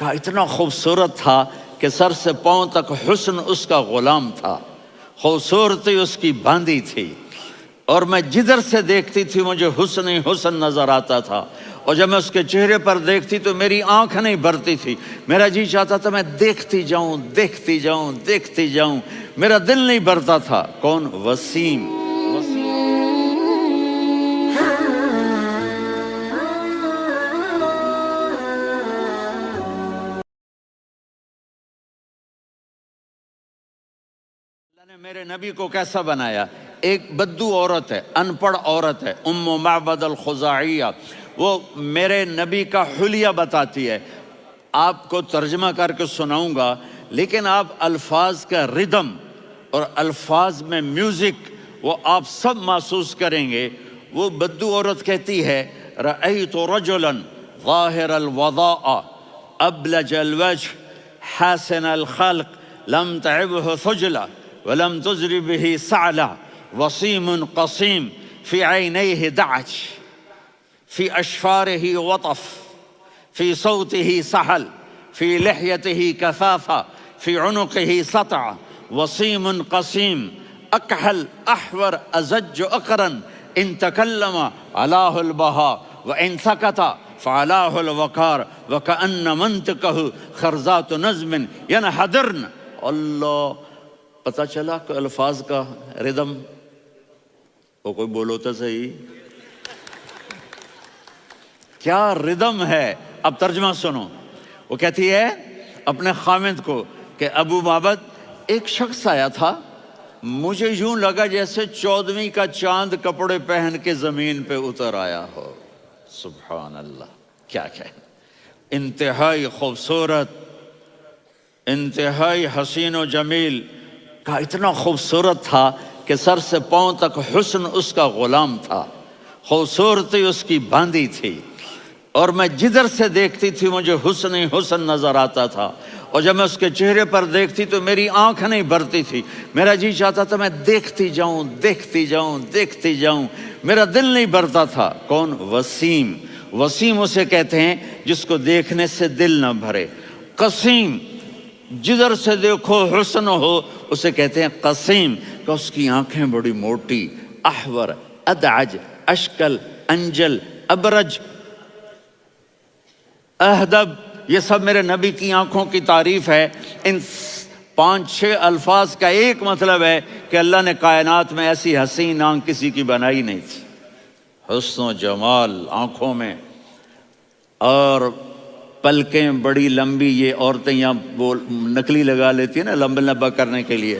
کا اتنا خوبصورت تھا کہ سر سے پاؤں تک حسن اس کا غلام تھا، خوبصورتی اس کی باندھی تھی، اور میں جدھر سے دیکھتی تھی مجھے حسن ہی حسن نظر آتا تھا، اور جب میں اس کے چہرے پر دیکھتی تو میری آنکھ نہیں بھرتی تھی، میرا جی چاہتا تھا میں دیکھتی جاؤں دیکھتی جاؤں دیکھتی جاؤں، میرا دل نہیں بھرتا تھا۔ کون؟ وسیم۔ اللہ نے میرے نبی کو کیسا بنایا؟ ایک بدو عورت ہے، ان پڑھ عورت ہے، ام معبد الخزاعیہ، وہ میرے نبی کا حلیہ بتاتی ہے۔ آپ کو ترجمہ کر کے سناؤں گا، لیکن آپ الفاظ کا ردم اور الفاظ میں میوزک وہ آپ سب محسوس کریں گے۔ وہ بدو عورت کہتی ہے رأیت رجلا ظاہر الوضاء ابلج الوجه حاسن الخلق لم تعبه ثجلة ولم تزر به سعلة وصيم قصيم في عينيه دعج في أشفاره وطف في صوته سحل في لحيته كثافة في عنقه سطع وصيم قصيم أكحل أحور أزج أقرن إن تكلم علاه البهاء وإن سكت فعلاه الوقار وكأن منطقه خرزات نظم ينحدرن۔ اللہ، پتہ چلا کہ الفاظ کا ردم، وہ کوئی بولو تو صحیح، کیا ردم ہے۔ اب ترجمہ سنو۔ وہ کہتی ہے اپنے خامند کو کہ ابو معبد، ایک شخص آیا تھا، مجھے یوں لگا جیسے 14ویں کا چاند کپڑے پہن کے زمین پہ اتر آیا ہو۔ سبحان اللہ، کیا انتہائی خوبصورت، انتہائی حسین و جمیل، کا اتنا خوبصورت تھا کہ سر سے پاؤں تک حسن اس کا غلام تھا، خوبصورتی اس کی باندھی تھی، اور میں جدھر سے دیکھتی تھی مجھے حسن ہی حسن نظر آتا تھا، اور جب میں اس کے چہرے پر دیکھتی تو میری آنکھ نہیں بھرتی تھی، میرا جی چاہتا تھا میں دیکھتی جاؤں دیکھتی جاؤں دیکھتی جاؤں، میرا دل نہیں بھرتا تھا۔ کون؟ وسیم۔ وسیم اسے کہتے ہیں جس کو دیکھنے سے دل نہ بھرے۔ قسیم، جدھر سے دیکھو حسن ہو، اسے کہتے ہیں قسیم، کہ اس کی آنکھیں بڑی موٹی، احور، ادعج، اشکل، انجل، ابرج، اہدب، یہ سب میرے نبی کی آنکھوں کی تعریف ہے۔ ان 5-6 الفاظ کا ایک مطلب ہے کہ اللہ نے کائنات میں ایسی حسین آنکھ کسی کی بنائی نہیں تھی۔ حسن و جمال آنکھوں میں، اور پلکیں بڑی لمبی، یہ عورتیں یہاں نکلی لگا لیتی ہیں نا لمبا کرنے کے لیے،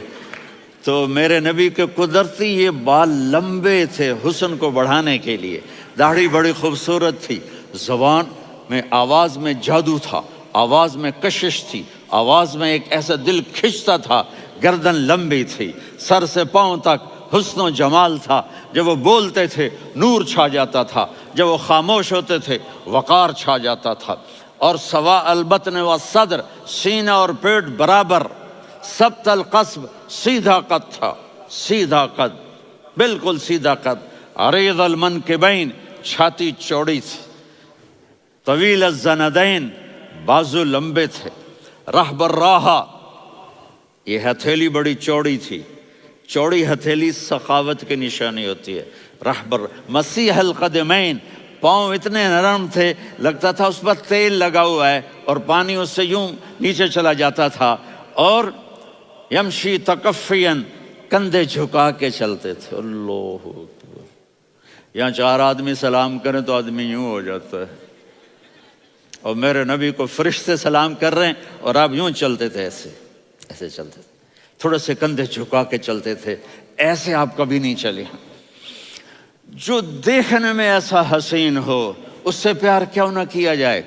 تو میرے نبی کے قدرتی یہ بال لمبے تھے حسن کو بڑھانے کے لیے، داڑھی بڑی خوبصورت تھی، زبان میں، آواز میں جادو تھا، آواز میں کشش تھی، آواز میں ایک ایسا دل کھنچتا تھا، گردن لمبی تھی، سر سے پاؤں تک حسن و جمال تھا، جب وہ بولتے تھے نور چھا جاتا تھا، جب وہ خاموش ہوتے تھے وقار چھا جاتا تھا، اور سوا البطن و صدر، سینہ اور پیٹ برابر، سبت القصب، سیدھا قد تھا، سیدھا قد، بالکل سیدھا قد، عریض المنکبین، چھاتی چوڑی تھی، طویل الزندین، بازو لمبے تھے، رحب الراحہ، یہ ہتھیلی بڑی چوڑی تھی، چوڑی ہتھیلی سخاوت کی نشانی ہوتی ہے۔ رحب مسیح القدمین، پاؤں اتنے نرم تھے لگتا تھا اس پر تیل لگا ہوا ہے، اور پانی اس سے یوں نیچے چلا جاتا تھا، اور یمشی تکفین، کندھے جھکا کے چلتے تھے۔ اللہ اکبر، یہاں 4 آدمی سلام کریں تو آدمی یوں ہو جاتا ہے، اور میرے نبی کو فرشتے سلام کر رہے ہیں اور آپ یوں چلتے تھے، ایسے ایسے چلتے تھے، تھوڑے سے کندھے جھکا کے چلتے تھے، ایسے آپ کبھی نہیں چلے۔ جو دیکھنے میں ایسا حسین ہو، اس سے پیار کیوں نہ کیا جائے۔